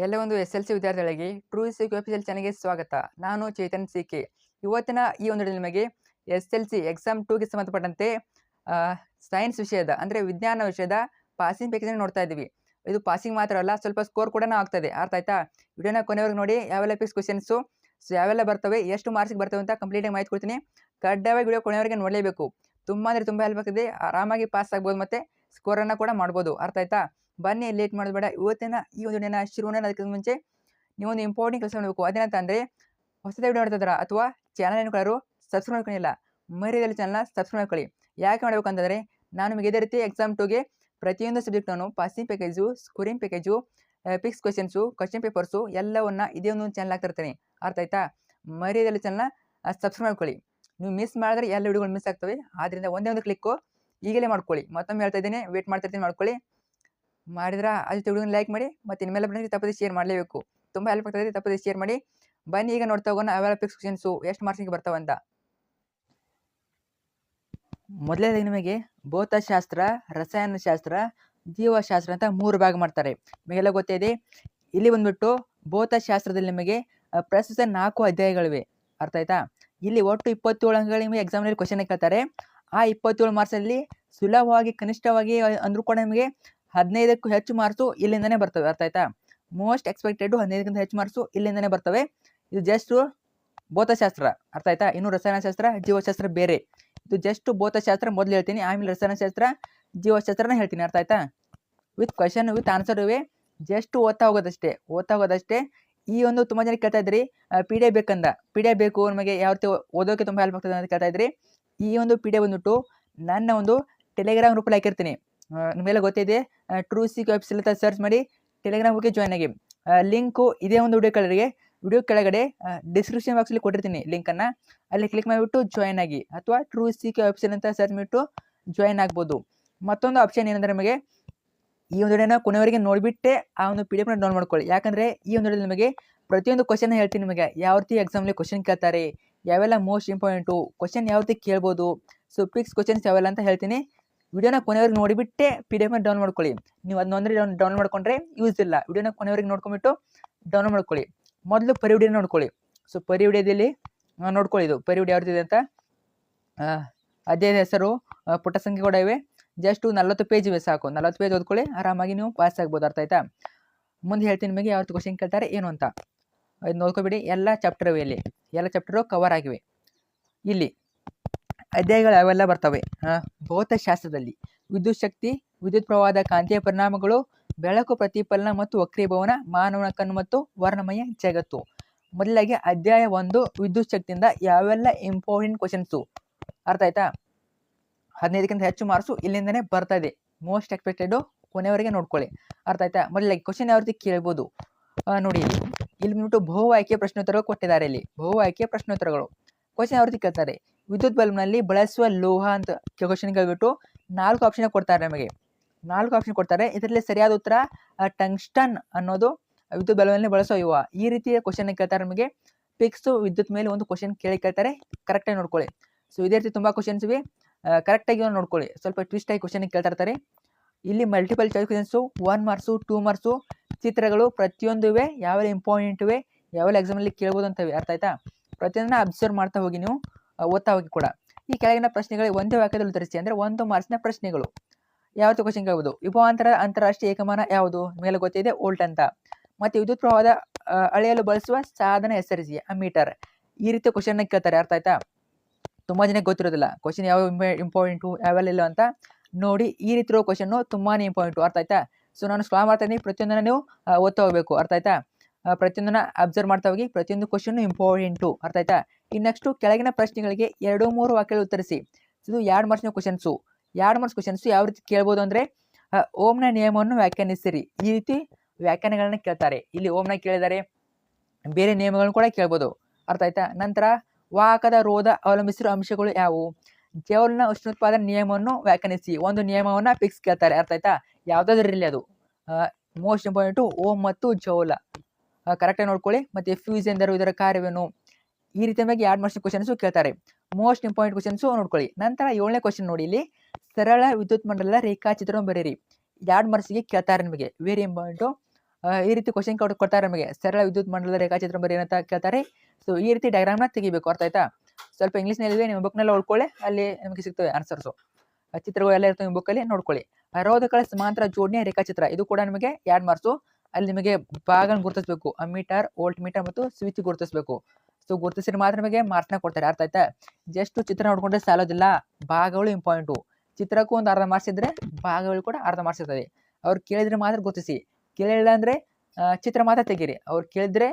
ಎಲ್ಲ ಒಂದು SLC ವಿದ್ಯಾರ್ಥಿಗಳಿಗೆ ಟ್ರೂ ಸಿಕ್ ಆಫೀಷಿಯಲ್ ಚಾನಲ್ಗೆ ಸ್ವಾಗತ. ನಾನು ಚೇತನ್ ಸಿಕೆ. ಇವತ್ತಿನ ಈ ಒಂದು ನಿಮಗೆ SLC ಎಕ್ಸಾಮ್ 2ಗೆ ಸಂಬಂಧಪಟ್ಟಂತೆ ಸೈನ್ಸ್ ವಿಷಯದ ಅಂದರೆ ವಿಜ್ಞಾನ ವಿಷಯದ ಪಾಸಿಂಗ್ ಪ್ಯಾಕೇಜ್ ನೋಡ್ತಾ ಇದ್ದೀವಿ. ಇದು ಪಾಸಿಂಗ್ ಮಾತ್ರ ಅಲ್ಲ, ಸ್ವಲ್ಪ ಸ್ಕೋರ್ ಕೂಡ ಆಗ್ತದೆ. ಅರ್ಥ ಆಯ್ತಾ? ವಿಡಿಯೋನ ಕೊನೆವರೆಗೆ ನೋಡಿ. ಯಾವೆಲ್ಲ ಪಿಕ್ಸ್ ಕ್ವಶನ್ಸು ಯಾವೆಲ್ಲ ಬರ್ತವೆ, ಎಷ್ಟು ಮಾರ್ಕ್ಸಿಗೆ ಬರ್ತವೆ ಅಂತ ಕಂಪ್ಲೀಟಾಗಿ ಮಾಹಿತಿ ಕೊಡ್ತೀನಿ. ಕಡ್ಡಾಯವಾಗಿ ವಿಡಿಯೋ ಕೊನೆವರೆಗೆ ನೋಡಲೇಬೇಕು. ತುಂಬ ಅಂದರೆ ತುಂಬ ಹೆಲ್ಪ್ ಆಗ್ತದೆ. ಆರಾಮಾಗಿ ಪಾಸ್ ಆಗ್ಬೋದು ಮತ್ತು ಸ್ಕೋರನ್ನು ಕೂಡ ಮಾಡ್ಬೋದು. ಅರ್ಥ ಆಯ್ತಾ? ಬನ್ನಿ, ಲೇಟ್ ಮಾಡೋದು ಬೇಡ. ಇವತ್ತಿನ ಈ ಒಂದು ದಿನ ಶುರುವನ್ನ ಅದಕ್ಕಿಂತ ಮುಂಚೆ ನೀವೊಂದು ಇಂಪಾರ್ಟೆಂಟ್ ಕೆಲಸ ಮಾಡಬೇಕು. ಅದೇನಂತ ಅಂದರೆ, ಹೊಸದೇ ವಿಡಿಯೋ ನೋಡ್ತಿದ್ದೀರಾ ಅಥವಾ ಚಾನಲ್ ಏನ್ಕೊಳ್ಳೋರು ಸಬ್ಸ್ಕ್ರೈಬ್ ಮಾಡ್ಕೊಂಡಿಲ್ಲ, ಮರ್ಯಾದಲ್ಲಿ ಚಾನಲ್ನ ಸಬ್ಸ್ಕ್ರೈಬ್ ಮಾಡ್ಕೊಳ್ಳಿ. ಯಾಕೆ ಮಾಡಬೇಕು ಅಂತಂದರೆ, ನಾನು ನಿಮಗೆ ಇದೇ ರೀತಿ ಎಕ್ಸಾಮ್ 2ಗೆ ಪ್ರತಿಯೊಂದು ಸಬ್ಜೆಕ್ಟನ್ನು passing package, scoring package, picks questions, question papers ಎಲ್ಲವನ್ನು ಇದೇ ಒಂದು ಚಾನಲ್ ಆಗ್ತಿರ್ತೀನಿ. ಅರ್ಥ ಆಯ್ತಾ? ಮರ್ಯಾದಲ್ಲಿ ಚಾನಲ್ನ ಸಬ್ಸ್ಕ್ರೈಬ್ ಮಾಡ್ಕೊಳ್ಳಿ. ನೀವು ಮಿಸ್ ಮಾಡಿದ್ರೆ ಎಲ್ಲ ವಿಡಿಯೋಗಳು ಮಿಸ್ ಆಗ್ತವೆ. ಆದ್ದರಿಂದ ಒಂದೇ ಒಂದು ಕ್ಲಿಕ್ಕು ಈಗಲೇ ಮಾಡ್ಕೊಳ್ಳಿ. ಮತ್ತೊಮ್ಮೆ ಹೇಳ್ತಾ ಇದ್ದೀನಿ, ವೇಟ್ ಮಾಡ್ತಿರ್ತೀನಿ, ಮಾಡ್ಕೊಳ್ಳಿ. ಮಾಡಿದ್ರೆ ಅದು ವಿಡಿಯೋನ ಲೈಕ್ ಮಾಡಿ ಮತ್ತು ನಿಮ್ಮೆಲ್ಲ ಫ್ರೆಂಡ್ಸ್ಗೆ ತಪ್ಪದೆ ಶೇರ್ ಮಾಡಲೇಬೇಕು. ತುಂಬ ಹೆಲ್ಪ್ ಆಗ್ತದೆ, ತಪ್ಪದೆ ಶೇರ್ ಮಾಡಿ. ಬನ್ನಿ ಈಗ ನೋಡ್ತಾ ಹೋಗೋಣ ಅವೆಲ್ಲ ಪಿಕ್ಸ್ ಕ್ವಶನ್ಸು ಎಷ್ಟು ಮಾರ್ಕ್ಸಿಗೆ ಬರ್ತಾವಂತ. ಮೊದಲನೇದಾಗಿ ನಿಮಗೆ ಭೌತಶಾಸ್ತ್ರ, ರಸಾಯನಶಾಸ್ತ್ರ, ಜೀವಶಾಸ್ತ್ರ ಅಂತ 3 ಭಾಗ ಮಾಡ್ತಾರೆ. ನಿಮಗೆಲ್ಲ ಗೊತ್ತಿದೆ. ಇಲ್ಲಿ ಬಂದ್ಬಿಟ್ಟು ಭೌತಶಾಸ್ತ್ರದಲ್ಲಿ ನಿಮಗೆ ಪ್ರಸ್ತುತ 4 ಅಧ್ಯಾಯಗಳಿವೆ. ಅರ್ಥ ಆಯ್ತಾ? ಇಲ್ಲಿ ಒಟ್ಟು 27 ಅಂಕಗಳು ನಿಮಗೆ ಎಕ್ಸಾಮ್ನಲ್ಲಿ ಕ್ವಶನ್ ಕೇಳ್ತಾರೆ. ಆ 27 ಮಾರ್ಕ್ಸಲ್ಲಿ ಸುಲಭವಾಗಿ, ಕನಿಷ್ಠವಾಗಿ ಅಂದರೂ ಕೂಡ ನಿಮಗೆ 15ಕ್ಕೂ ಹೆಚ್ಚು ಮಾರ್ಕ್ಸು ಇಲ್ಲಿಂದನೇ ಬರ್ತವೆ. ಅರ್ಥ ಆಯ್ತಾ? ಮೋಸ್ಟ್ ಎಕ್ಸ್ಪೆಕ್ಟೆಡ್ 15ಕ್ಕಿಂತ ಹೆಚ್ಚು ಮಾರ್ಕ್ಸು ಇಲ್ಲಿಂದನೇ ಬರ್ತವೆ. ಇದು ಜಸ್ಟ್ ಭೌತಶಾಸ್ತ್ರ. ಅರ್ಥ ಆಯ್ತಾ? ಇನ್ನು ರಸಾಯನಶಾಸ್ತ್ರ, ಜೀವಶಾಸ್ತ್ರ ಬೇರೆ. ಇದು ಜಸ್ಟ್ ಭೌತಶಾಸ್ತ್ರ ಮೊದಲು ಹೇಳ್ತೀನಿ, ಆಮೇಲೆ ರಸಾಯನಶಾಸ್ತ್ರ, ಜೀವಶಾಸ್ತ್ರನ ಹೇಳ್ತೀನಿ. ಅರ್ಥ ಆಯ್ತಾ? ವಿತ್ ಕ್ವಶನ್ ವಿತ್ ಆನ್ಸರ್ ಇವೆ. ಜಸ್ಟ್ ಓದ್ತಾ ಹೋಗೋದಷ್ಟೇ. ಈ ಒಂದು ತುಂಬ ಜನ ಕೇಳ್ತಾ ಇದ್ರಿ, PDF ಬೇಕಂದ. PDF ಬೇಕು ನಮಗೆ, ಯಾವ ರೀತಿ ಓದೋಕ್ಕೆ ತುಂಬ ಹೆಲ್ಪ್ ಆಗ್ತದೆ ಅಂತ ಕೇಳ್ತಾ ಇದ್ರಿ. ಈ ಒಂದು PDF ಬಂದ್ಬಿಟ್ಟು ನನ್ನ ಒಂದು ಟೆಲಿಗ್ರಾಮ್ ಗ್ರೂಪಲ್ಲಿ ಹಾಕಿರ್ತೀನಿ. ನಿಮಗೆಲ್ಲ ಗೊತ್ತಿದೆ. ಟ್ರೂ ಸಿಕ್ ವೆಬ್ಸೈಟ್ ಅಂತ ಸರ್ಚ್ ಮಾಡಿ ಟೆಲಿಗ್ರಾಮ್ ಗ್ರೂಪ್ಗೆ ಜಾಯ್ನ್ ಆಗಿ. ಲಿಂಕು ಇದೇ ಒಂದು ವಿಡಿಯೋ ಕೆಳಗಡೆ ಡಿಸ್ಕ್ರಿಪ್ಷನ್ ಬಾಕ್ಸಲ್ಲಿ ಕೊಟ್ಟಿರ್ತೀನಿ ಲಿಂಕನ್ನು. ಅಲ್ಲಿ ಕ್ಲಿಕ್ ಮಾಡಿಬಿಟ್ಟು ಜಾಯ್ನ್ ಆಗಿ, ಅಥವಾ ಟ್ರೂ ಸಿಕ್ ವೆಬ್ಸೈಟ್ ಅಂತ ಸರ್ಚ್ ಮಾಡಿಬಿಟ್ಟು ಜಾಯ್ನ್ ಆಗ್ಬೋದು. ಮತ್ತೊಂದು ಆಪ್ಷನ್ ಏನಂದರೆ, ನಿಮಗೆ ಈ ಒಂದು ವಿಡಿಯೋನ ಕೊನೆವರೆಗೆ ನೋಡಿಬಿಟ್ಟೆ ಆ ಒಂದು PDF ಡೌನ್ ಮಾಡ್ಕೊಳ್ಳಿ. ಯಾಕಂದರೆ ಈ ಒಂದು ವಿಡಿಯೋದಲ್ಲಿ ನಿಮಗೆ ಪ್ರತಿಯೊಂದು ಕ್ವಶನ್ ಹೇಳ್ತೀನಿ. ನಿಮಗೆ ಯಾವ ರೀತಿ ಎಕ್ಸಾಮ್ಲಿ ಕ್ವಶನ್ ಕೇಳ್ತಾರೆ, ಯಾವೆಲ್ಲ ಮೋಸ್ಟ್ ಇಂಪಾರ್ಟೆಂಟು ಕ್ವಶನ್ ಯಾವ ರೀತಿ ಕೇಳ್ಬೋದು, ಸೊ ಪಿಕ್ಸ್ ಕ್ವಶನ್ಸ್ ಯಾವೆಲ್ಲ ಅಂತ ಹೇಳ್ತೀನಿ. ವಿಡಿಯೋನ ಕೊನೆವರೆಗೆ ನೋಡಿಬಿಟ್ಟೆ PDF ಡೌನ್ ಮಾಡ್ಕೊಳ್ಳಿ. ನೀವು ಅದನ್ನೊಂದರೆ ಡೌನ್ ಮಾಡ್ಕೊಂಡ್ರೆ ಯೂಸ್ ಇಲ್ಲ. ವಿಡಿಯೋನ ಕೊನೆವರೆಗೆ ನೋಡ್ಕೊಂಬಿಟ್ಟು ಡೌನ್ ಮಾಡ್ಕೊಳ್ಳಿ. ಮೊದಲು ಪರಿವಿಡಿಯೋ ನೋಡ್ಕೊಳ್ಳಿ. ಸೊ ಪರಿವಿಡಿಯೋದಲ್ಲಿ ನೋಡ್ಕೊಳ್ಳಿ, ಇದು ಪರಿವಿಡಿಯೋ ಯಾವ ರೀತಿ ಇದೆ ಅಂತ. ಅಧ್ಯಾಯದ ಹೆಸರು, ಪುಟ ಸಂಖ್ಯೆ ಕೂಡ ಇವೆ. ಜಸ್ಟ್ 40 ಪೇಜ್ ಇವೆ, ಸಾಕು. 40 ಪೇಜ್ ಓದ್ಕೊಳ್ಳಿ, ಆರಾಮಾಗಿ ನೀವು ಪಾಸ್ ಆಗ್ಬೋದು. ಅರ್ಥ ಆಯ್ತಾ? ಮುಂದೆ ಹೇಳ್ತೀನಿ ನಿಮಗೆ ಯಾವ ರೀತಿ ಕ್ವಶನ್ ಕೇಳ್ತಾರೆ ಏನು ಅಂತ. ಇದು ನೋಡ್ಕೊಬಿಡಿ. ಎಲ್ಲ ಚಾಪ್ಟರ್ ಇವೆ, ಇಲ್ಲಿ ಎಲ್ಲ ಚಾಪ್ಟರು ಕವರ್ ಆಗಿವೆ. ಇಲ್ಲಿ ಅಧ್ಯಾಯಗಳು ಯಾವೆಲ್ಲ ಬರ್ತವೆ. ಭೌತಶಾಸ್ತ್ರದಲ್ಲಿ ವಿದ್ಯುತ್ ಶಕ್ತಿ, ವಿದ್ಯುತ್ ಪ್ರವಾಹದ ಕಾಂತೀಯ ಪರಿಣಾಮಗಳು, ಬೆಳಕು ಪ್ರತಿಫಲನ ಮತ್ತು ವಕ್ರೀಭವನ, ಮಾನವನ ಕಣ್ಣು ಮತ್ತು ವರ್ಣಮಯ ಜಗತ್ತು. ಮೊದಲಾಗಿ ಅಧ್ಯಾಯ 1 ವಿದ್ಯುತ್ ಶಕ್ತಿಯಿಂದ ಯಾವೆಲ್ಲ ಇಂಪಾರ್ಟೆಂಟ್ ಕ್ವಶನ್ಸು. ಅರ್ಥ ಆಯ್ತಾ? 15ಕ್ಕಿಂತ ಹೆಚ್ಚು ಮಾರ್ಕ್ಸು ಇಲ್ಲಿಂದನೇ ಬರ್ತಾ ಇದೆ. ಮೋಸ್ಟ್ ಎಕ್ಸ್ಪೆಕ್ಟೆಡು ಕೊನೆವರೆಗೆ ನೋಡ್ಕೊಳ್ಳಿ. ಅರ್ಥ ಆಯ್ತಾ? ಮೊದಲಾಗಿ ಕ್ವಶನ್ ಯಾವ ರೀತಿ ಕೇಳ್ಬೋದು ನೋಡಿ. ಇಲ್ಲಿ ಬಂದ್ಬಿಟ್ಟು ಬಹು ಆಯ್ಕೆಯ ಪ್ರಶ್ನೋತ್ತರಗಳು ಕೊಟ್ಟಿದ್ದಾರೆ. ಇಲ್ಲಿ ಬಹು ಆಯ್ಕೆಯ ಪ್ರಶ್ನೋತ್ತರಗಳು ಕ್ವಶನ್ ಯಾವ ರೀತಿ ಕೇಳ್ತಾರೆ. ವಿದ್ಯುತ್ ಬಲ್ಬ್ನಲ್ಲಿ ಬಳಸುವ ಲೋಹ ಅಂತ ಕ್ವಶನ್ ಕೇಳ್ಬಿಟ್ಟು 4 ಆಪ್ಷನ್ ಕೊಡ್ತಾರೆ. ನಮಗೆ 4 ಆಪ್ಷನ್ ಕೊಡ್ತಾರೆ. ಇದರಲ್ಲಿ ಸರಿಯಾದ ಉತ್ತರ ಟಂಗ್ಸ್ಟನ್ ಅನ್ನೋದು ವಿದ್ಯುತ್ ಬಲ್ಬ್ನಲ್ಲಿ ಬಳಸೋ ಲೋಹ. ಈ ರೀತಿಯ ಕ್ವಶನ್ ಕೇಳ್ತಾರೆ. ನಮಗೆ ಪಿಕ್ಸು ವಿದ್ಯುತ್ ಮೇಲೆ ಒಂದು ಕ್ವಶನ್ ಕೇಳ್ತಾರೆ. ಕರೆಕ್ಟಾಗಿ ನೋಡ್ಕೊಳ್ಳಿ. ಸೊ ಇದೇ ರೀತಿ ತುಂಬ ಕ್ವಶನ್ಸ್ ಇವೆ, ಕರೆಕ್ಟಾಗಿ ನೋಡ್ಕೊಳ್ಳಿ. ಸ್ವಲ್ಪ ಟ್ವಿಸ್ಟ್ ಆಗಿ ಕ್ವಶನ್ ಕೇಳ್ತಾ ಇರ್ತಾರೆ. ಇಲ್ಲಿ multiple choice questions, 1 marks, 2 marks, ಚಿತ್ರಗಳು ಪ್ರತಿಯೊಂದು ಇವೆ. ಯಾವೆಲ್ಲ ಇಂಪಾರ್ಟೆಂಟ್ ಇವೆ, ಯಾವೆಲ್ಲ ಎಕ್ಸಾಮಲ್ಲಿ ಕೇಳ್ಬೋದು ಅಂತವೆ. ಅರ್ಥ ಆಯ್ತಾ? ಪ್ರತಿಯೊಂದನ್ನ ಅಬ್ಸರ್ವ್ ಮಾಡ್ತಾ ಹೋಗಿ, ನೀವು ಓದ್ತಾ ಹೋಗಿ ಕೂಡ. ಈ ಕೆಳಗಿನ ಪ್ರಶ್ನೆಗಳು ಒಂದೇ ವಾಕ್ಯದಲ್ಲಿ ಉತ್ತರಿಸಿ, ಅಂದರೆ 1 ಮಾರ್ಕ್ಸ್ನ ಪ್ರಶ್ನೆಗಳು. ಯಾವ ರೀತಿ ಕ್ವಶನ್ ಕೇಳ್ಬೋದು. ವಿಭವಾಂತರ ಅಂತಾರಾಷ್ಟ್ರೀಯ ಏಕಮಾನ ಯಾವುದು? ಮೇಲೆ ಗೊತ್ತಿದೆ, ವೋಲ್ಟ್ ಅಂತ. ಮತ್ತು ವಿದ್ಯುತ್ ಪ್ರವಾಹದ ಅಳೆಯಲು ಬಳಸುವ ಸಾಧನ ಹೆಸರಿಸಿ, ಮೀಟರ್. ಈ ರೀತಿ ಕ್ವಶನ್ನ ಕೇಳ್ತಾರೆ. ಅರ್ಥ ಆಯ್ತಾ? ತುಂಬ ಜನಕ್ಕೆ ಗೊತ್ತಿರೋದಿಲ್ಲ ಕ್ವಶನ್ ಯಾವ ಇಂಪಾರ್ಟೆಂಟು ಯಾವೆಲ್ಲ ಇಲ್ಲ ಅಂತ. ನೋಡಿ, ಈ ರೀತಿ ಇರೋ ಕ್ವಶನ್ನು ತುಂಬಾ ಇಂಪಾರ್ಟೆಂಟು. ಅರ್ಥ ಆಯ್ತಾ? ಸೊ ನಾನು ಸ್ಲಾ ಮಾಡ್ತಾ ಇದ್ದೀನಿ, ಪ್ರತಿಯೊಂದನ್ನು ನೀವು ಓದ್ತಾ ಹೋಗಬೇಕು. ಅರ್ಥ ಆಯ್ತಾ? ಪ್ರತಿಯೊಂದನ್ನು ಅಬ್ಸರ್ವ್ ಮಾಡ್ತಾ ಹೋಗಿ. ಪ್ರತಿಯೊಂದು ಕ್ವಶನ್ನು ಇಂಪಾರ್ಟೆಂಟು. ಅರ್ಥ ಆಯ್ತಾ? ಇನ್ನು ನೆಕ್ಸ್ಟು ಕೆಳಗಿನ ಪ್ರಶ್ನೆಗಳಿಗೆ 2-3 ವಾಕ್ಯಗಳು ಉತ್ತರಿಸಿ. ಇದು 2 ಮಾರ್ಕ್ಸ್ನ ಕ್ವಶನ್ಸು. 2 ಮಾರ್ಕ್ಸ್ ಕ್ವಶನ್ಸು ಯಾವ ರೀತಿ ಕೇಳ್ಬೋದು ಅಂದರೆ, ಓಮ್ನ ನಿಯಮವನ್ನು ವ್ಯಾಖ್ಯಾನಿಸಿರಿ. ಈ ರೀತಿ ವ್ಯಾಖ್ಯಾನಗಳನ್ನ ಕೇಳ್ತಾರೆ. ಇಲ್ಲಿ ಓಮ್ನ ಕೇಳಿದ್ದಾರೆ, ಬೇರೆ ನಿಯಮಗಳನ್ನು ಕೂಡ ಕೇಳ್ಬೋದು. ಅರ್ಥ ಆಯ್ತಾ? ನಂತರ ವಾಹಕದ ರೋಧ ಅವಲಂಬಿಸಿರುವ ಅಂಶಗಳು ಯಾವುವು? ಜೌಲ್ನ ಉಷ್ಣೋತ್ಪಾದನೆ ನಿಯಮವನ್ನು ವ್ಯಾಖ್ಯಾನಿಸಿ. ಒಂದು ನಿಯಮವನ್ನು ಫಿಕ್ಸ್ ಕೇಳ್ತಾರೆ. ಅರ್ಥ ಆಯ್ತಾ? ಯಾವುದಾದ್ರೂ ಇರಲಿ, ಅದು ಮೋಸ್ಟ್ ಇಂಪಾರ್ಟೆಂಟು ಓಮ್ ಮತ್ತು ಜೌಲ. ಕರೆಕ್ಟಾಗಿ ನೋಡ್ಕೊಳ್ಳಿ. ಮತ್ತು ಫ್ಯೂಸ್ ಎಂದರು, ಇದರ ಕಾರ್ಯವೇನು? ಈ ರೀತಿಯಾಗಿ 2 ಮಾರ್ಕ್ಸ್ ಕ್ವಶನ್ಸು ಕೇಳ್ತಾರೆ. ಮೋಸ್ಟ್ ಇಂಪಾರ್ಟೆಂಟ್ ಕ್ವಶನ್ಸು ನೋಡ್ಕೊಳ್ಳಿ. ನಂತರ 7ನೇ ಕ್ವಶನ್ ನೋಡಿ. ಇಲ್ಲಿ ಸರಳ ವಿದ್ಯುತ್ ಮಂಡಲದ ರೇಖಾಚಿತ್ರವನ್ನು ಬರೀರಿ. 2 ಮಾರ್ಕ್ಸಿಗೆ ಕೇಳ್ತಾರೆ ನಿಮಗೆ. Very important. ಈ ರೀತಿ ಕ್ವಶನ್ ಕೊಡ್ತಾರೆ ನಮಗೆ. ಸರಳ ವಿದ್ಯುತ್ ಮಂಡಲದ ರೇಖಾಚಿತ್ರ ಬರೀ ಅಂತ ಕೇಳ್ತಾರೆ. ಸೊ ಈ ರೀತಿ ಡಯಾಗ್ರಾಮ್ನ ತೆಗಿಬೇಕು, ಅರ್ಥ ಆಯ್ತಾ. ಸ್ವಲ್ಪ ಇಂಗ್ಲೀಷ್ನಲ್ಲಿವೆ, ನಿಮ್ಮ ಬುಕ್ನೆಲ್ಲ ಓದ್ಕೊಳ್ಳಿ, ಅಲ್ಲಿ ನಿಮಗೆ ಸಿಗ್ತವೆ ಆನ್ಸರ್ಸು. ಚಿತ್ರಗಳು ಎಲ್ಲ ಇರ್ತವೆ ನಿಮ್ಮ ಬುಕ್ಕಲ್ಲಿ, ನೋಡ್ಕೊಳ್ಳಿ. ರೋಧಕಗಳ ಸಮಾಂತರ ಜೋಡಣೆಯ ರೇಖಾಚಿತ್ರ, ಇದು ಕೂಡ ನಿಮಗೆ 2 ಮಾರ್ಕ್ಸು. ಅಲ್ಲಿ ನಿಮಗೆ ಭಾಗಗಳನ್ನು ಗುರುತಿಸಬೇಕು, ಅಮ್ಮೀಟರ್, ವೋಲ್ಟ್ ಮೀಟರ್ ಮತ್ತು ಸ್ವಿಚ್ ಗುರುತಿಸಬೇಕು. ಸೊ ಗುರುತಿಸಿದ್ರೆ ಮಾತ್ರ ನಿಮಗೆ ಮಾರ್ಕ್ಸ್ನ ಕೊಡ್ತಾರೆ, ಅರ್ಥ ಆಯ್ತಾ. ಜಸ್ಟ್ ಚಿತ್ರ ನೋಡ್ಕೊಂಡ್ರೆ ಸಾಲೋದಿಲ್ಲ, ಭಾಗಗಳು ಇಂಪಾರ್ಟೆಂಟು. ಚಿತ್ರಕ್ಕೂ ಒಂದು ಅರ್ಧ ಮಾರ್ಕ್ಸ್ ಇದ್ರೆ ಭಾಗಗಳು ಕೂಡ ಅರ್ಧ ಮಾರ್ಕ್ಸ್ ಇರ್ತದೆ. ಅವ್ರು ಕೇಳಿದ್ರೆ ಮಾತ್ರ ಗುರುತಿಸಿ, ಕೇಳಿಲ್ಲ ಅಂದರೆ ಚಿತ್ರ ಮಾತ್ರ ತೆಗೀರಿ. ಅವ್ರು ಕೇಳಿದ್ರೆ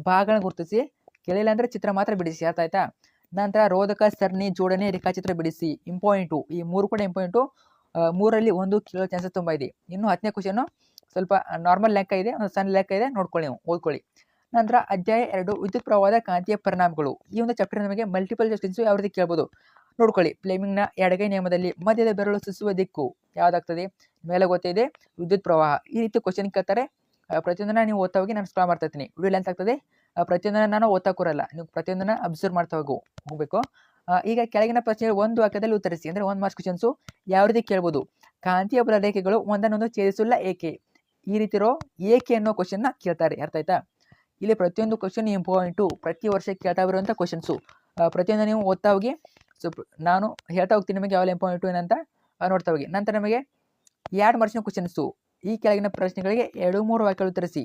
ಭಾಗಗಳನ್ನ ಗುರುತಿಸಿ, ಕೇಳಿಲ್ಲ ಅಂದರೆ ಚಿತ್ರ ಮಾತ್ರ ಬಿಡಿಸಿ, ಅರ್ಥ ಆಯ್ತಾ. ನಂತರ ರೋಧಕ ಸರಣಿ ಜೋಡಣೆ ರೇಖಾಚಿತ್ರ ಬಿಡಿಸಿ, ಇಂಪಾರ್ಟೆಂಟು. ಈ 3 ಕೂಡ ಇಂಪಾರ್ಟೆಂಟು. 3ರಲ್ಲಿ 1 ಕೇಳೋ ಚಾನ್ಸಸ್ ತುಂಬ ಇದೆ. ಇನ್ನು 10ನೇ ಕ್ವಶನು ಸ್ವಲ್ಪ ನಾರ್ಮಲ್ ಲೆಕ್ಕ ಇದೆ, ಒಂದು ಸಣ್ಣ ಲೆಕ್ಕ ಇದೆ, ನೋಡ್ಕೊಳ್ಳಿ, ನೀವು ಓದ್ಕೊಳ್ಳಿ. ನಂತರ ಅಧ್ಯಾಯ 2 ವಿದ್ಯುತ್ ಪ್ರವಾಹದ ಕಾಂತೀಯ ಪರಿಣಾಮಗಳು. ಈ ಒಂದು ಚಾಪ್ಟರ್ ನಮಗೆ ಮಲ್ಟಿಪಲ್ ಕ್ವೆಶ್ಚನ್ಸ್ ಯಾವ ರೀತಿ ಕೇಳ್ಬೋದು ನೋಡ್ಕೊಳ್ಳಿ. ಫ್ಲೆಮಿಂಗ್ನ ಎಡಗೈ ನಿಯಮದಲ್ಲಿ ಮಧ್ಯದ ಬೆರಳು ಸೂಸುವ ದಿಕ್ಕು ಯಾವುದಾಗ್ತದೆ? ಮೇಲೆ ಗೊತ್ತಿದೆ, ವಿದ್ಯುತ್ ಪ್ರವಾಹ. ಈ ರೀತಿ ಕ್ವಶನ್ ಕೇಳ್ತಾರೆ. ಪ್ರತಿಯೊಂದನ್ನ ನೀವು ಓದ್ತಾ ಹೋಗಿ, ನಾನು ಸ್ಕ್ರಾಲ್ ಮಾಡ್ತಾ ಇರ್ತೀನಿ. ವಿಡಿಯೋ ಲೆಂತ್ ಆಗ್ತದೆ, ಪ್ರತಿಯೊಂದನ್ನ ನಾನು ಓದ್ತಾ ಕೂರಲ್ಲ, ನೀವು ಪ್ರತಿಯೊಂದನ್ನ ಅಬ್ಸರ್ವ್ ಮಾಡ್ತಾ ಹೋಗಬೇಕು. ಈಗ ಕೆಳಗಿನ ಪ್ರಶ್ನೆಗಳು ಒಂದು ವಾಕ್ಯದಲ್ಲಿ ಉತ್ತರಿಸಿ, ಅಂದರೆ 1 ಮಾರ್ಕ್ಸ್ ಕ್ವಶನ್ಸು ಯಾವ ರೀತಿ ಕೇಳ್ಬೋದು. ಕಾಂತೀಯ ಬಲ ರೇಖೆಗಳು ಒಂದನ್ನೊಂದು ಛೇದಿಸಲ್ಲ ಏಕೆ? ಈ ರೀತಿ ಇರೋ ಏಕೆ ಅನ್ನೋ ಕ್ವಶನ್ನ ಕೇಳ್ತಾರೆ, ಅರ್ಥ ಆಯ್ತಾ. ಇಲ್ಲಿ ಪ್ರತಿಯೊಂದು ಕ್ವಶನ್ ಇಂಪಾರ್ಟೆಂಟು, ಪ್ರತಿ ವರ್ಷ ಕೇಳ್ತಾ ಬರುವಂಥ ಕ್ವಶನ್ಸು. ಪ್ರತಿಯೊಂದು ನೀವು ಓದ್ತಾ ಹೋಗಿ. ಸೊ ನಾನು ಹೇಳ್ತಾ ಹೋಗ್ತೀನಿ ನಿಮಗೆ ಯಾವೆಲ್ಲ ಇಂಪಾರ್ಟೆಂಟು ಏನಂತ ನೋಡ್ತಾ ಹೋಗಿ. ನಂತರ ನಮಗೆ 2 ಮಾರ್ಕ್ಸಿನ ಕ್ವಶನ್ಸು. ಈ ಕೆಳಗಿನ ಪ್ರಶ್ನೆಗಳಿಗೆ 2-3 ವಾಕ್ಯಗಳು ಉತ್ತರಿಸಿ.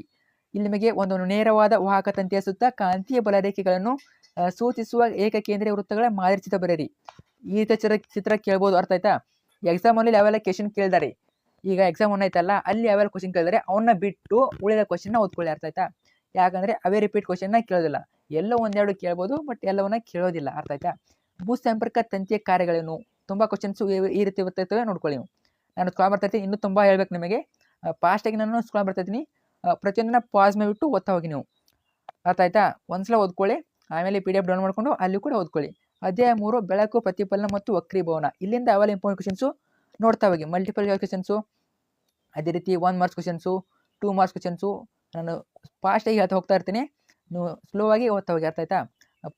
ಇಲ್ಲಿ ನಿಮಗೆ ಒಂದು ನೇರವಾದ ವಾಹಕ ತಂತಿಯ ಸುತ್ತ ಕಾಂತೀಯ ಬಲರೇಖೆಗಳನ್ನು ಸೂಚಿಸುವ ಏಕಕೇಂದ್ರೀಯ ವೃತ್ತಗಳ ಮಾದರಿ ಚಿತ್ರ ಬರೆಯಿರಿ. ಈ ರೀತಿಯ ಚಿತ್ರ ಕೇಳ್ಬೋದು, ಅರ್ಥ ಆಯ್ತಾ. ಎಕ್ಸಾಮಲ್ಲಿ ಯಾವೆಲ್ಲ ಕ್ವಶನ್ ಕೇಳಿದಾರೆ, ಈಗ ಎಕ್ಸಾಮ್ 1 ಆಯ್ತಲ್ಲ, ಅಲ್ಲಿ ಯಾವೆಲ್ಲ ಕ್ವಶನ್ ಕೇಳಿದಾರೆ ಅವನ್ನ ಬಿಟ್ಟು ಉಳಿದ ಕ್ವಶನ್ನ ಓದ್ಕೊಳ್ಳಿ, ಅರ್ಥ ಆಯ್ತಾ. ಯಾಕಂದರೆ ಅವೇ ರಿಪೀಟ್ ಕ್ವಶನ್ನ ಕೇಳೋದಿಲ್ಲ. ಎಲ್ಲೋ 1-2 ಕೇಳ್ಬೋದು, ಬಟ್ ಎಲ್ಲವನ್ನ ಕೇಳೋದಿಲ್ಲ, ಅರ್ಥ ಆಯ್ತಾ. ಭೂ ಸಂಪರ್ಕ ತಂತಿಯ ಕಾರ್ಯಗಳೇನು? ತುಂಬ ಕ್ವಶನ್ಸು ಈ ರೀತಿ ಬರ್ತಿರ್ತವೆ, ನೋಡ್ಕೊಳ್ಳಿ ನೀವು. ನಾನು ಸ್ಕ್ರಾಲ್ ಮಾಡ್ತಾ ಇರ್ತೀನಿ, ಇನ್ನೂ ತುಂಬ ಹೇಳ್ಬೇಕು ನಿಮಗೆ. ಫಾಸ್ಟಾಗಿ ನಾನು ಸ್ಕ್ರಾಲ್ ಮಾಡ್ತಾ ಇದ್ದೀನಿ. ಪ್ರತಿಯೊಂದನ್ನ ಪಾಸ್ ಮಾಡಿಬಿಟ್ಟು ಓದ್ತಾ ಹೋಗಿ ನೀವು, ಅರ್ಥ ಆಯ್ತಾ. ಒಂದ್ಸಲ ಓದ್ಕೊಳ್ಳಿ, ಆಮೇಲೆ PDF ಡೌನ್ ಮಾಡಿಕೊಂಡು ಅಲ್ಲಿ ಕೂಡ ಓದ್ಕೊಳ್ಳಿ. ಅಧ್ಯಾಯ 3 ಬೆಳಕು, ಪ್ರತಿಫಲನ ಮತ್ತು ವಕ್ರೀಭವನ. ಇಲ್ಲಿಂದ ಅವೆಲ್ಲ ಇಂಪಾರ್ಟೆಂಟ್ ಕ್ವಶನ್ಸು ನೋಡ್ತಾ ಹೋಗಿ. ಮಲ್ಟಿಪಲ್ ಕ್ವಶನ್ಸು, ಅದೇ ರೀತಿ 1 ಮಾರ್ಕ್ಸ್ ಕ್ವಶನ್ಸು, 2 ಮಾರ್ಕ್ಸ್ ಕ್ವಶನ್ಸು. ನಾನು ಫಾಸ್ಟಾಗಿ ಹೇಳ್ತಾ ಹೋಗ್ತಾ ಇರ್ತೀನಿ, ನೀವು ಸ್ಲೋ ಆಗಿ ಓದ್ತಾ ಹೋಗಿ, ಅರ್ಥ ಆಯ್ತಾ.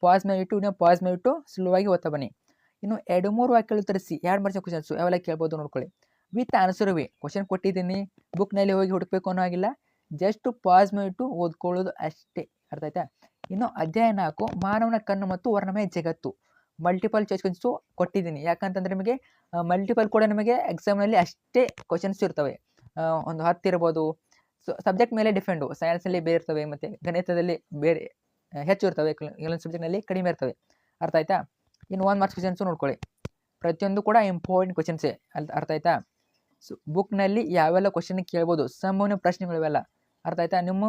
ಪಾಸ್ ಮಾಡಿಬಿಟ್ಟು ಸ್ಲೋ ಆಗಿ ಓದ್ತಾ ಬನ್ನಿ. ಇನ್ನು 2-3 ವಾಕ್ಯಗಳು ಉತ್ತರಿಸಿ. 2 ಮಾರ್ಕ್ಸಿನ ಕ್ವಶನ್ಸು ಯಾವೆಲ್ಲ ಕೇಳ್ಬೋದು ನೋಡ್ಕೊಳ್ಳಿ. ವಿತ್ ಆನ್ಸರ್ವೇ ಕ್ವಶನ್ ಕೊಟ್ಟಿದ್ದೀನಿ, ಬುಕ್ನಲ್ಲಿ ಹೋಗಿ ಹುಡುಕಬೇಕು ಅನ್ನೋ ಆಗಿಲ್ಲ. ಜಸ್ಟ್ ಪಾಸ್ ಮಾಡಿಬಿಟ್ಟು ಓದ್ಕೊಳ್ಳೋದು ಅಷ್ಟೇ, ಅರ್ಥ ಆಯ್ತಾ. ಇನ್ನು ಅಧ್ಯಾಯ 4 ಮಾನವನ ಕಣ್ಣು ಮತ್ತು ವರ್ಣಮಯ ಜಗತ್ತು. ಮಲ್ಟಿಪಲ್ ಚಾಯ್ಸ್ ಕ್ವಶನ್ಸು ಕೊಟ್ಟಿದ್ದೀನಿ, ಯಾಕಂತಂದರೆ ನಿಮಗೆ ಮಲ್ಟಿಪಲ್ ಕೂಡ ನಿಮಗೆ ಎಕ್ಸಾಮ್ನಲ್ಲಿ ಅಷ್ಟೇ ಕ್ವಶನ್ಸ್ ಇರ್ತವೆ. ಒಂದು 10 ಇರ್ಬೋದು. ಸೊ ಸಬ್ಜೆಕ್ಟ್ ಮೇಲೆ ಡಿಫೆಂಡು. ಸೈನ್ಸಲ್ಲಿ ಬೇರೆ ಇರ್ತವೆ, ಮತ್ತು ಗಣಿತದಲ್ಲಿ ಬೇರೆ ಹೆಚ್ಚು ಇರ್ತವೆ, ಕೆಲವೊಂದು ಸಬ್ಜೆಕ್ಟ್ನಲ್ಲಿ ಕಡಿಮೆ ಇರ್ತವೆ, ಅರ್ಥ ಆಯ್ತಾ. ಇನ್ನು 1 ಮಾರ್ಕ್ಸ್ ಕ್ವಶನ್ಸು ನೋಡ್ಕೊಳ್ಳಿ. ಪ್ರತಿಯೊಂದು ಕೂಡ ಇಂಪಾರ್ಟೆಂಟ್ ಕ್ವಶನ್ಸೇ, ಅರ್ಥ ಆಯ್ತಾ. ಸೊ ಬುಕ್ನಲ್ಲಿ ಯಾವೆಲ್ಲ ಕ್ವಶನ್ ಕೇಳ್ಬೋದು, ಸಾಮಾನ್ಯ ಪ್ರಶ್ನೆಗಳು ಇವೆಲ್ಲ, ಅರ್ಥ ಆಯ್ತಾ. ನಿಮ್ಮ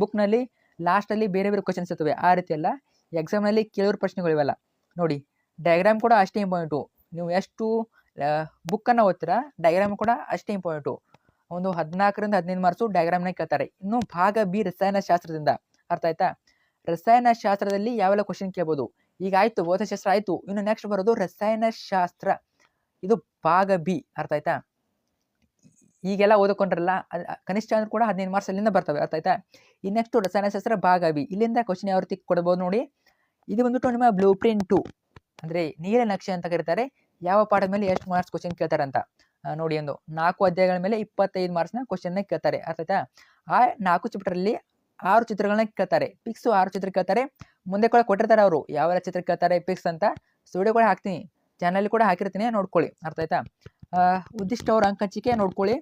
ಬುಕ್ನಲ್ಲಿ ಲಾಸ್ಟಲ್ಲಿ ಬೇರೆ ಬೇರೆ ಕ್ವಶನ್ಸ್ ಇರ್ತವೆ, ಆ ರೀತಿ ಎಲ್ಲ ಎಕ್ಸಾಮ್ನಲ್ಲಿ ಕೇಳೋರು ಪ್ರಶ್ನೆಗಳು ಇವೆಲ್ಲ ನೋಡಿ. ಡಯಾಗ್ರಾಮ್ ಕೂಡ ಅಷ್ಟೇ ಇಂಪಾರ್ಟೆಂಟು. ನೀವು ಎಷ್ಟು ಬುಕ್ಕನ್ನು ಓದ್ತೀರಾ, ಡಯಾಗ್ರಾಮ್ ಕೂಡ ಅಷ್ಟೇ ಇಂಪಾರ್ಟೆಂಟು. ಒಂದು 14ರಿಂದ 15 ಮಾರ್ಕ್ಸು ಡಯಾಗ್ರಾಮ್ನ ಕೇಳ್ತಾರೆ. ಇನ್ನು ಭಾಗ ಬಿ ರಸಾಯನಶಾಸ್ತ್ರದಿಂದ, ಅರ್ಥ ಆಯ್ತಾ. ರಸಾಯನಶಾಸ್ತ್ರದಲ್ಲಿ ಯಾವೆಲ್ಲ ಕ್ವಶನ್ ಕೇಳ್ಬೋದು. ಈಗ ಆಯಿತು, ಭೌತಶಾಸ್ತ್ರ ಆಯಿತು, ಇನ್ನು ನೆಕ್ಸ್ಟ್ ಬರೋದು ರಸಾಯನಶಾಸ್ತ್ರ. ಇದು ಭಾಗ ಬಿ, ಅರ್ಥ ಆಯ್ತಾ. ಈಗೆಲ್ಲ ಓದ್ಕೊಂಡ್ರಲ್ಲ, ಕನಿಷ್ಠ ಅಂದ್ರೂ ಕೂಡ 15 ಮಾರ್ಕ್ಸ್ ಅಲ್ಲಿಂದ ಬರ್ತವೆ, ಅರ್ಥ ಆಯ್ತಾ. ಈ ನೆಕ್ಸ್ಟು ರಸಾಯನಶಾಸ್ತ್ರ ಭಾಗ ಬಿ. ಇಲ್ಲಿಂದ ಕ್ವಶನ್ ಯಾವ ರೀತಿ ಕೊಡ್ಬೋದು ನೋಡಿ. ಇದು ಬಂದ್ಬಿಟ್ಟು ನಿಮ್ಮ ಬ್ಲೂ ಪ್ರಿಂಟು, ಅಂದರೆ ನೀಲ ನಕ್ಷೆ ಅಂತ ಕರೀತಾರೆ. ಯಾವ ಪಾಠದ ಮೇಲೆ ಎಷ್ಟು ಮಾರ್ಕ್ಸ್ ಕ್ವಶನ್ ಕೇಳ್ತಾರೆ ಅಂತ ನೋಡಿ. ಒಂದು 4 ಅಧ್ಯಾಯಗಳ ಮೇಲೆ 25 ಮಾರ್ಕ್ಸ್ನ ಕ್ವಶನ್ನ ಕೇಳ್ತಾರೆ, ಅರ್ಥ ಆಯ್ತಾ. ಆ 4 ಚಾಪ್ಟರಲ್ಲಿ 6 ಚಿತ್ರಗಳನ್ನ ಕೇಳ್ತಾರೆ, ಫಿಕ್ಸು 6 ಚಿತ್ರ ಕೇಳ್ತಾರೆ. ಮುಂದೆ ಕೂಡ ಕೊಟ್ಟಿರ್ತಾರೆ ಅವರು ಯಾವೆಲ್ಲ ಚಿತ್ರ ಕೇಳ್ತಾರೆ ಫಿಕ್ಸ್ ಅಂತ. ವಿಡಿಯೋ ಕೂಡ ಹಾಕ್ತೀನಿ, ಚಾನಲ್ ಕೂಡ ಹಾಕಿರ್ತೀನಿ, ನೋಡ್ಕೊಳ್ಳಿ, ಅರ್ಥ ಆಯ್ತಾ. ಉದ್ದಿಷ್ಟ ಅವ್ರ ಅಂಕಹಂಚಿಕೆ ನೋಡ್ಕೊಳ್ಳಿ.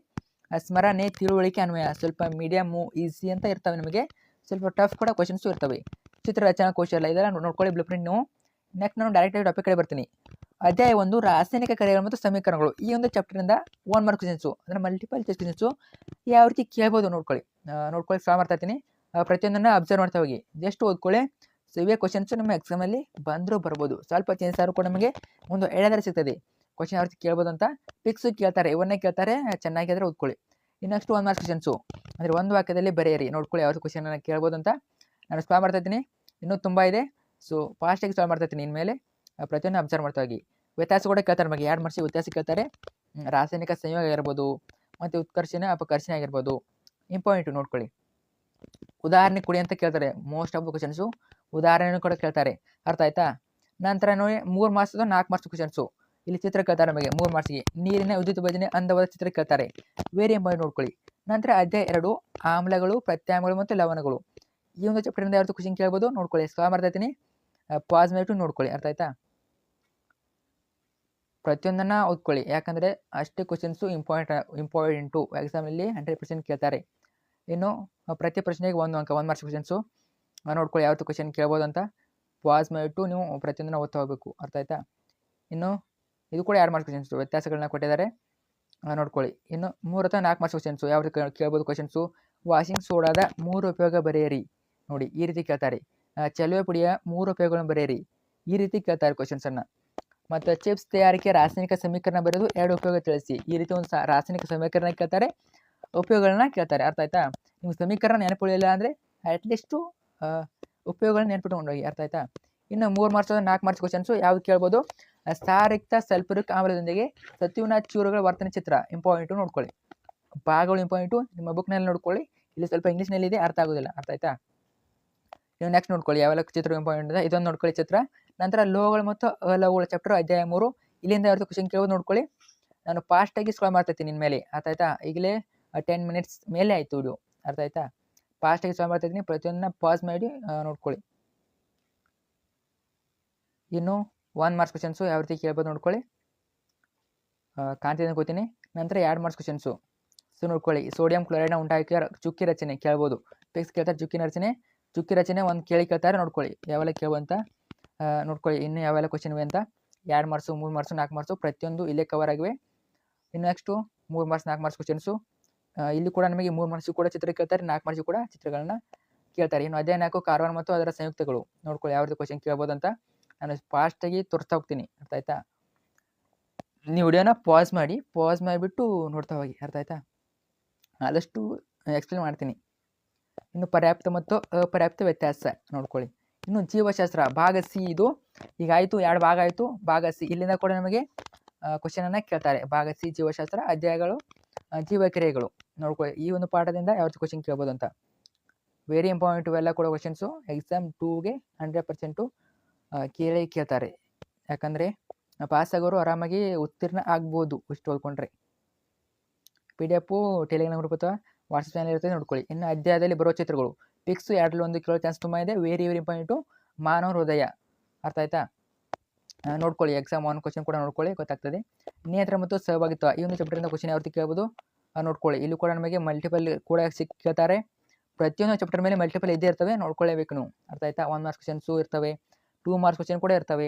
ಸ್ಮರಣೆ, ತಿಳುವಳಿಕೆ, ಅನ್ವಯ ಸ್ವಲ್ಪ ಮೀಡಿಯಮ್ಮು, ಈಸಿ ಅಂತ ಇರ್ತವೆ ನಿಮಗೆ. ಸ್ವಲ್ಪ ಟಫ್ ಕೂಡ ಕ್ವಶನ್ಸು ಇರ್ತವೆ. ಚಿತ್ರ ರಚನಾ ಕೌಶಲ್ಯ ಇದೆಲ್ಲ ನೋಡ್ಕೊಳ್ಳಿ ಬ್ಲೂ ಪ್ರಿಂಟ್ ನೀವು. ನೆಕ್ಸ್ಟ್ ನಾನು ಡೈರೆಕ್ಟಾಗಿ ಟಾಪಿಕ್ ಕಡೆ ಬರ್ತೀನಿ. ಅಧ್ಯಾಯ 1 ರಾಸಾಯನಿಕ ಕ್ರಿಯೆಗಳು ಮತ್ತು ಸಮೀಕರಣಗಳು. ಈ ಒಂದು ಚಾಪ್ಟರಿಂದ 1 ಮಾರ್ಕ್ಸ್ ಕ್ವಶನ್ಸು, ಅಂದರೆ ಮಲ್ಟಿಪಲ್ ಚಾಯ್ಸ್ ಕ್ವಶನ್ಸು ಯಾವ ರೀತಿ ಕೇಳ್ಬೋದು ನೋಡ್ಕೊಳ್ಳಿ. ಸ್ಟಾರ್ಟ್ ಮಾಡ್ತಾ ಇರ್ತೀನಿ. ಪ್ರತಿಯೊಂದನ್ನು ಅಬ್ಸರ್ವ್ ಮಾಡ್ತಾ ಹೋಗಿ, ಜಸ್ಟ್ ಓದ್ಕೊಳ್ಳಿ. ಸೊ ಇವೇ ಕ್ವಶನ್ಸು ನಿಮ್ಮ ಎಕ್ಸಾಮಲ್ಲಿ ಬಂದರೂ ಬರ್ಬೋದು. ಸ್ವಲ್ಪ ಚೇಂಜ್ ಆದರೂ ಕೂಡ ನಮಗೆ ಒಂದು ಎಳೆದರೆ ಸಿಗ್ತದೆ ಕ್ವಶನ್ ಯಾವ ರೀತಿ ಕೇಳ್ಬೋದು ಅಂತ. ಫಿಕ್ಸು ಕೇಳ್ತಾರೆ, ಇವನ್ನೇ ಕೇಳ್ತಾರೆ, ಚೆನ್ನಾಗಿ ಆದರೆ ಓದ್ಕೊಳ್ಳಿ. ಇನ್ನೆಕ್ಸ್ಟ್ 1 ಮಾರ್ಕ್ಸ್ ಕ್ವಶನ್ಸು, ಅಂದರೆ 1 ವಾಕ್ಯದಲ್ಲಿ ಬರೆಯಿರಿ, ನೋಡ್ಕೊಳ್ಳಿ ಯಾವ ಕ್ವಶನನ್ನು ಕೇಳ್ಬೋದು ಅಂತ. ನಾನು ಸ್ಟಾರ್ಟ್ ಮಾಡ್ತಾ ಇದ್ದೀನಿ, ಇನ್ನೂ ತುಂಬ ಇದೆ. ಸೊ ಫಾಸ್ಟಾಗಿ ಸ್ಟಾರ್ಟ್ ಮಾಡ್ತಾ ಇದ್ದೀನಿ. ಇನ್ಮೇಲೆ ಪ್ರತಿಯೊಂದು ಅಬ್ಸರ್ವ್ ಮಾಡ್ತಾ ಹೋಗಿ. ವ್ಯತ್ಯಾಸ ಕೂಡ ಕೇಳ್ತಾರೆ ನಮಗೆ, 2 ಮಾರ್ಕ್ಸಿಗೆ ವ್ಯತ್ಯಾಸ ಕೇಳ್ತಾರೆ. ರಾಸಾಯನಿಕ ಸಂಯೋಗ ಆಗಿರ್ಬೋದು, ಮತ್ತು ಉತ್ಕರ್ಷಣೆ ಅಪಕರ್ಷಣೆ ಆಗಿರ್ಬೋದು, ಇಂಪಾರ್ಟೆಂಟು ನೋಡ್ಕೊಳ್ಳಿ. ಉದಾಹರಣೆ ಕೊಡಿ ಅಂತ ಕೇಳ್ತಾರೆ. ಮೋಸ್ಟ್ ಆಫ್ ದ ಕ್ವಶನ್ಸು ಉದಾಹರಣೆ ಕೂಡ ಕೇಳ್ತಾರೆ, ಅರ್ಥ ಆಯ್ತಾ. ನಂತರ ನೋಡಿ 3 ಮಾರ್ಕ್ಸ್ 4 ಮಾರ್ಕ್ಸ್ ಕ್ವಶನ್ಸು. ಇಲ್ಲಿ ಚಿತ್ರ ಕೇಳ್ತಾರೆ ನಮಗೆ 3 ಮಾರ್ಕ್ಸಿಗೆ. ನೀರಿನ ವಿದ್ಯುತ್ ಭಜನೆ ಅಂದವಾದ ಚಿತ್ರ ಕೇಳ್ತಾರೆ, ವೆರಿ ಇಂಪಾರ್ಟೆಂಟ್ ನೋಡ್ಕೊಳ್ಳಿ. ನಂತರ ಅಧ್ಯಾಯ 2 ಆಮ್ಲಗಳು, ಪ್ರತ್ಯಾಮ್ಲಗಳು ಮತ್ತು ಲವಣಗಳು. ಈ ಒಂದು ಚಾಪ್ಟರಿಂದ ಯಾವತ್ತು ಕ್ವಶನ್ ಕೇಳ್ಬೋದು ನೋಡ್ಕೊಳ್ಳಿ. ಸ್ಕ್ರಾಲ್ ಮಾಡ್ತಾ ಇದ್ದೀನಿ, ಪಾಸ್ ಮಾಡಿಬಿಟ್ಟು ನೋಡ್ಕೊಳ್ಳಿ. ಅರ್ಥ ಆಯ್ತಾ? ಪ್ರತಿಯೊಂದನ್ನು ಓದ್ಕೊಳ್ಳಿ, ಯಾಕಂದರೆ ಅಷ್ಟೇ ಕ್ವಶನ್ಸು ಇಂಪಾರ್ಟೆಂಟು ಎಕ್ಸಾಮಲ್ಲಿ 100% ಕೇಳ್ತಾರೆ. ಇನ್ನು ಪ್ರತಿ ಪ್ರಶ್ನೆಗೆ 1 ಅಂಕ, 1 ಮಾರ್ಕ್ಸ್ ಕ್ವಶನ್ಸು ನೋಡ್ಕೊಳ್ಳಿ. ಯಾವತ್ತು ಕ್ವಶನ್ ಕೇಳ್ಬೋದು ಅಂತ ಪಾಸ್ ಮಾಡಿಬಿಟ್ಟು ನೀವು ಪ್ರತಿಯೊಂದನ್ನು ಓದ್ತಾ ಹೋಗಬೇಕು. ಅರ್ಥ ಆಯ್ತಾ? ಇನ್ನು ಇದು ಕೂಡ 2 ಮಾರ್ಕ್ಸ್ ಕ್ವಶನ್ಸು, ವ್ಯತ್ಯಾಸಗಳನ್ನ ಕೊಟ್ಟಿದ್ದಾರೆ, ನೋಡ್ಕೊಳ್ಳಿ. ಇನ್ನು 3 ಅಥವಾ 4 ಮಾರ್ಕ್ಸ್ ಕ್ವಶನ್ಸು ಯಾವುದು ಕೇಳ್ಬೋದು ಕ್ವಶನ್ಸು. ವಾಷಿಂಗ್ ಸೋಡಾದ 3 ಉಪಯೋಗ ಬರೆಯಿರಿ. ನೋಡಿ, ಈ ರೀತಿ ಕೇಳ್ತಾರೆ. ಚಲುವೆ ಪುಡಿಯ 3 ಉಪಯೋಗಗಳನ್ನು ಬರೆಯಿರಿ. ಈ ರೀತಿ ಕೇಳ್ತಾರೆ ಕ್ವಶನ್ಸನ್ನು. ಮತ್ತು ಚಿಪ್ಸ್ ತಯಾರಿಕೆ ರಾಸಾಯನಿಕ ಸಮೀಕರಣ ಬರೆದು 2 ಉಪಯೋಗ ತಿಳಿಸಿ. ಈ ರೀತಿ ಒಂದು ರಾಸಾಯನಿಕ ಸಮೀಕರಣ ಕೇಳ್ತಾರೆ, ಉಪಯೋಗಗಳನ್ನ ಕೇಳ್ತಾರೆ. ಅರ್ಥ ಆಯ್ತಾ? ನಿಮ್ಗೆ ಸಮೀಕರಣ ನೆನಪುಳಿಲ್ಲ ಅಂದರೆ ಅಟ್ಲೀಸ್ಟು ಉಪಯೋಗಗಳನ್ನ ನೆನ್ಪಿಟ್ಕೊಂಡು ಹೋಗಿ. ಅರ್ಥ ಆಯ್ತಾ? ಇನ್ನು 3 ಮಾರ್ಕ್ಸ್ 4 ಮಾರ್ಕ್ಸ್ ಕ್ವಶನ್ಸು ಯಾವ್ದು ಕೇಳ್ಬೋದು. ಸಾರಯುಕ್ತ ಸಲ್ಫರಿಕ್ ಆಮ್ಲದೊಂದಿಗೆ ಸತುವಿನ ಚೂರುಗಳ ವರ್ತನೆ ಚಿತ್ರ ಇಂಪಾರ್ಟೆಂಟು ನೋಡ್ಕೊಳ್ಳಿ. ಭಾಗಗಳು ಇಂಪಾರ್ಟೆಂಟು, ನಿಮ್ಮ ಬುಕ್ನಲ್ಲಿ ನೋಡ್ಕೊಳ್ಳಿ. ಇಲ್ಲಿ ಸ್ವಲ್ಪ ಇಂಗ್ಲೀಷ್ನಲ್ಲಿದೆ, ಅರ್ಥ ಆಗೋದಿಲ್ಲ. ಅರ್ಥ ಆಯ್ತಾ? ಇನ್ನು ನೆಕ್ಸ್ಟ್ ನೋಡ್ಕೊಳ್ಳಿ ಯಾವೆಲ್ಲ ಚಿತ್ರ ಇಂಪಾರ್ಟೆಂಟ್ ಇದೆ, ಇದೊಂದು ನೋಡ್ಕೊಳ್ಳಿ ಚಿತ್ರ. ನಂತರ ಲೋಹಗಳು ಮತ್ತು ಅಲೋಹಗಳ ಚಾಪ್ಟರ್ ಅಧ್ಯಾಯ 3. ಇಲ್ಲಿಂದ ಯಾವ್ದು ಕ್ವಶನ್ ಕೇಳೋದು ನೋಡ್ಕೊಳ್ಳಿ. ನಾನು ಫಾಸ್ಟಾಗಿ ಸ್ಕ್ರಾಲ್ ಮಾಡ್ತಾಯಿದ್ದೀನಿ ನಿಮ್ಮ ಮೇಲೆ. ಅರ್ಥ ಆಯ್ತಾ? ಈಗಲೇ 10 ಮಿನಿಟ್ಸ್ ಮೇಲೆ ಆಯಿತು ವಿಡಿಯೋ. ಅರ್ಥ ಆಯ್ತಾ? ಫಾಸ್ಟಾಗಿ ಸ್ಕ್ರಾಲ್ ಮಾಡ್ತಾಯಿದ್ದೀನಿ, ಪ್ರತಿಯೊಂದನ್ನ ಪಾಸ್ ಮಾಡಿ ನೋಡ್ಕೊಳ್ಳಿ. ಇನ್ನು 1 ಮಾರ್ಕ್ಸ್ ಕ್ವಶನ್ಸು ಯಾವ ರೀತಿ ಕೇಳ್ಬೋದು ನೋಡ್ಕೊಳ್ಳಿ. ಕಾಣ್ತಿದ್ದೀನಿ ಕೂತೀನಿ. ನಂತರ 2 ಮಾರ್ಕ್ಸ್ ಕ್ವಶನ್ಸು ನೋಡ್ಕೊಳ್ಳಿ. ಸೋಡಿಯಂ ಕ್ಲೋರೈಡ್ನ ಉಂಟಾಗಿ ಚುಕ್ಕಿ ರಚನೆ ಕೇಳ್ಬೋದು. ಫಿಕ್ಸ್ ಕೇಳ್ತಾರೆ ಚುಕ್ಕಿ ರಚನೆ ಒಂದು ಕೇಳ್ತಾರೆ ನೋಡ್ಕೊಳ್ಳಿ. ಯಾವೆಲ್ಲ ಕೇಳುವಂತ ನೋಡ್ಕೊಳ್ಳಿ. ಇನ್ನು ಯಾವೆಲ್ಲ ಕ್ವಶನ್ ಇವೆ ಅಂತ 2 ಮಾರ್ಕ್ಸು 3 ಮಾರ್ಕ್ಸು 4 ಮಾರ್ಕ್ಸು ಪ್ರತಿಯೊಂದು ಇಲ್ಲೇ ಕವರ್ ಆಗಿವೆ. ಇನ್ನು ನೆಕ್ಸ್ಟು 3 ಮಾರ್ಕ್ಸ್ 4 ಮಾರ್ಕ್ಸ್ ಕ್ವಶನ್ಸು. ಇಲ್ಲಿ ಕೂಡ ನಮಗೆ 3 ಮಾರ್ಕ್ಸು ಕೂಡ ಚಿತ್ರ ಕೇಳ್ತಾರೆ, 4 ಮಾರ್ಕ್ಸು ಕೂಡ ಚಿತ್ರಗಳನ್ನ ಕೇಳ್ತಾರೆ. ಇನ್ನು ಅಧ್ಯಾಯ 4 ಕಾರ್ಬನ್ ಮತ್ತು ಅದರ ಸಂಯುಕ್ತಗಳು ನೋಡ್ಕೊಳ್ಳಿ. ಯಾವ ರೀತಿ ಕ್ವಶನ್ ಕೇಳ್ಬೋದು ಅಂತ ನಾನು ಫಾಸ್ಟಾಗಿ ತೋರಿಸ್ತಾ ಹೋಗ್ತೀನಿ. ಅರ್ಥ ಆಯ್ತಾ? ನೀವು ವಿಡಿಯೋನ ಪಾಸ್ ಮಾಡಿಬಿಟ್ಟು ನೋಡ್ತಾ ಹೋಗಿ. ಅರ್ಥ ಆಯ್ತಾ? ಆದಷ್ಟು ಎಕ್ಸ್ಪ್ಲೇನ್ ಮಾಡ್ತೀನಿ. ಇನ್ನು ಪರ್ಯಾಪ್ತ ಮತ್ತು ಅಪರ್ಯಾಪ್ತ ವ್ಯತ್ಯಾಸ ನೋಡ್ಕೊಳ್ಳಿ. ಇನ್ನು ಜೀವಶಾಸ್ತ್ರ ಭಾಗ ಸಿ. ಇದು ಈಗ ಆಯಿತು, 2 ಭಾಗ ಆಯಿತು. ಭಾಗ ಸಿ ಇಲ್ಲಿಂದ ಕೂಡ ನಮಗೆ ಕ್ವಶನನ್ನು ಕೇಳ್ತಾರೆ. ಭಾಗ ಸಿ ಜೀವಶಾಸ್ತ್ರ ಅಧ್ಯಾಯಗಳು ಜೀವಕ್ರಿಯೆಗಳು ನೋಡ್ಕೊಳ್ಳಿ. ಈ ಒಂದು ಪಾಠದಿಂದ ಯಾವ ಕ್ವಶನ್ ಕೇಳ್ಬೋದು ಅಂತ ವೆರಿ ಇಂಪಾರ್ಟೆಂಟ್. ಇವೆಲ್ಲ ಕೂಡ ಕ್ವಶನ್ಸು ಎಕ್ಸಾಮ್ 2ಗೆ 100% ಕೇಳ್ತಾರೆ. ಯಾಕಂದರೆ ಪಾಸ್ ಆಗೋರು ಆರಾಮಾಗಿ ಉತ್ತೀರ್ಣ ಆಗ್ಬೋದು ಇಷ್ಟು ಓದ್ಕೊಂಡ್ರೆ. PDF ಟೆಲಿಗ್ರಾಮ್ ಗ್ರೂಪ್ ಅಥವಾ ವಾಟ್ಸಪ್ ಚಾನಲ್ ಇರ್ತದೆ ನೋಡ್ಕೊಳ್ಳಿ. ಇನ್ನು ಅಧ್ಯಾಯದಲ್ಲಿ ಬರೋ ಚಿತ್ರಗಳು ಪಿಕ್ಸು 2 ಕೇಳೋ ಚಾನ್ಸ್ ತುಂಬ ಇದೆ. ವೆರಿ ಇಂಪಾರ್ಟೆಂಟು ಮಾನವ ಹೃದಯ. ಅರ್ಥ ಆಯ್ತಾ? ನೋಡ್ಕೊಳ್ಳಿ. ಎಕ್ಸಾಮ್ 1 ಕ್ವಶನ್ ಕೂಡ ನೋಡ್ಕೊಳ್ಳಿ, ಗೊತ್ತಾಗ್ತದೆ. ನಿಯಂತ್ರಣ ಮತ್ತು ಸಹಭಾಗಿತ್ವ ಈ ಒಂದು ಚಾಪ್ಟರಿಂದ ಕ್ವಶನ್ ಯಾವ ರೀತಿ ಕೇಳ್ಬೋದು ನೋಡ್ಕೊಳ್ಳಿ. ಇಲ್ಲಿ ಕೂಡ ನಮಗೆ ಮಲ್ಟಿಪಲ್ ಕೂಡ ಕೇಳ್ತಾರೆ. ಪ್ರತಿಯೊಂದು ಚಾಪ್ಟರ್ ಮೇಲೆ ಮಲ್ಟಿಪಲ್ ಇದ್ದೇ ಇರ್ತವೆ, ನೋಡ್ಕೊಳ್ಳೇಬೇಕು ನೀವು. ಅರ್ಥ ಆಯ್ತಾ? 1 ಮಾರ್ಕ್ಸ್ ಕ್ವಶನ್ಸು ಇರ್ತವೆ, 2 ಮಾರ್ಕ್ಸ್ ಕ್ವಶನ್ ಕೂಡ ಇರ್ತವೆ.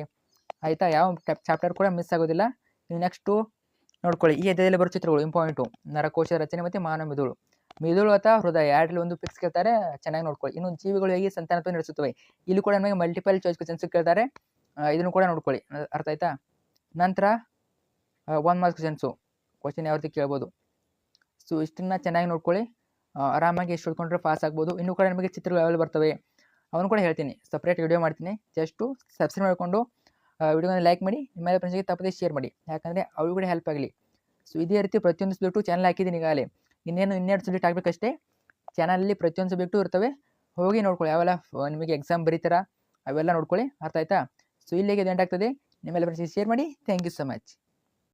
ಆಯಿತಾ? ಯಾವ ಚಾಪ್ಟರ್ ಕೂಡ ಮಿಸ್ ಆಗೋದಿಲ್ಲ. ನೀವು ನೆಕ್ಸ್ಟು ನೋಡ್ಕೊಳ್ಳಿ. ಈ ಅಧ್ಯಾಯದಲ್ಲಿ ಬರೋ ಚಿತ್ರಗಳು ಇಂಪಾರ್ಟೆಂಟು ನರಕೋಶ ರಚನೆ ಮತ್ತು ಮಾನವ ಮಿದುಳು ಅಥವಾ ಹೃದಯ 2 ಫಿಕ್ಸ್ ಕೇಳ್ತಾರೆ, ಚೆನ್ನಾಗಿ ನೋಡ್ಕೊಳ್ಳಿ. ಇನ್ನು ಜೀವಿಗಳು ಹೇಗೆ ಸಂತಾನೋತ್ಪತ್ತಿ ನಡೆಸುತ್ತವೆ ಇಲ್ಲಿ ಕೂಡ ನಮಗೆ ಮಲ್ಟಿಪಲ್ ಚಾಯ್ಸ್ ಕ್ವಶನ್ಸ್ ಕೇಳ್ತಾರೆ, ಇದನ್ನು ಕೂಡ ನೋಡ್ಕೊಳ್ಳಿ. ಅರ್ಥ ಆಯ್ತಾ? ನಂತರ 1 ಮಾರ್ಕ್ಸ್ ಕ್ವಶನ್ ಯಾವ ರೀತಿ ಕೇಳ್ಬೋದು. ಸೊ ಇಷ್ಟನ್ನ ಚೆನ್ನಾಗಿ ನೋಡ್ಕೊಳ್ಳಿ. ಆರಾಮಾಗಿ ಎಷ್ಟು ಓದ್ಕೊಂಡ್ರೆ ಪಾಸ್ ಆಗ್ಬೋದು. ಇನ್ನೂ ಕೂಡ ನಮಗೆ ಚಿತ್ರಗಳು ಯಾವೆಲ್ಲ ಬರ್ತವೆ ಅವನು ಕೂಡ ಹೇಳ್ತೀನಿ, ಸಪ್ರೇಟ್ ವಿಡಿಯೋ ಮಾಡ್ತೀನಿ. ಜಸ್ಟು ಸಬ್ಸ್ಕ್ರೈಬ್ ಮಾಡಿಕೊಂಡು ವಿಡಿಯೋನ ಲೈಕ್ ಮಾಡಿ, ನಿಮ್ಮ ಫ್ರೆಂಡ್ಸ್ಗೆ ತಪ್ಪದೆ ಶೇರ್ ಮಾಡಿ, ಯಾಕಂದರೆ ಅವ್ರಿಗೂ ಕೂಡ ಹೆಲ್ಪ್ ಆಗಲಿ. ಸೊ ಇದೇ ರೀತಿ ಪ್ರತಿಯೊಂದು ಸಬ್ಜೆಕ್ಟು ಚಾನಲ್ ಹಾಕಿದ್ದೀನಿ ಈಗಾಗಲೇ. ಇನ್ನೆರಡು ಸಬ್ಜೆಕ್ಟ್ ಆಗಬೇಕಷ್ಟೇ. ಚಾನಲಲ್ಲಿ ಪ್ರತಿಯೊಂದು ಸಬ್ಜೆಕ್ಟು ಇರ್ತವೆ, ಹೋಗಿ ನೋಡ್ಕೊಳ್ಳಿ. ಯಾವೆಲ್ಲ ನಿಮಗೆ ಎಕ್ಸಾಮ್ ಬರೀತಾರ ಅವೆಲ್ಲ ನೋಡ್ಕೊಳ್ಳಿ. ಅರ್ಥ ಆಯ್ತಾ? ಸೊ ಇಲ್ಲಿಗೆ ಎಂಡ್ ಆಗ್ತದೆ. ನಿಮ್ಮೆಲ್ಲ ಫ್ರೆಂಡ್ಸ್ಗೆ ಶೇರ್ ಮಾಡಿ. Thank you so much.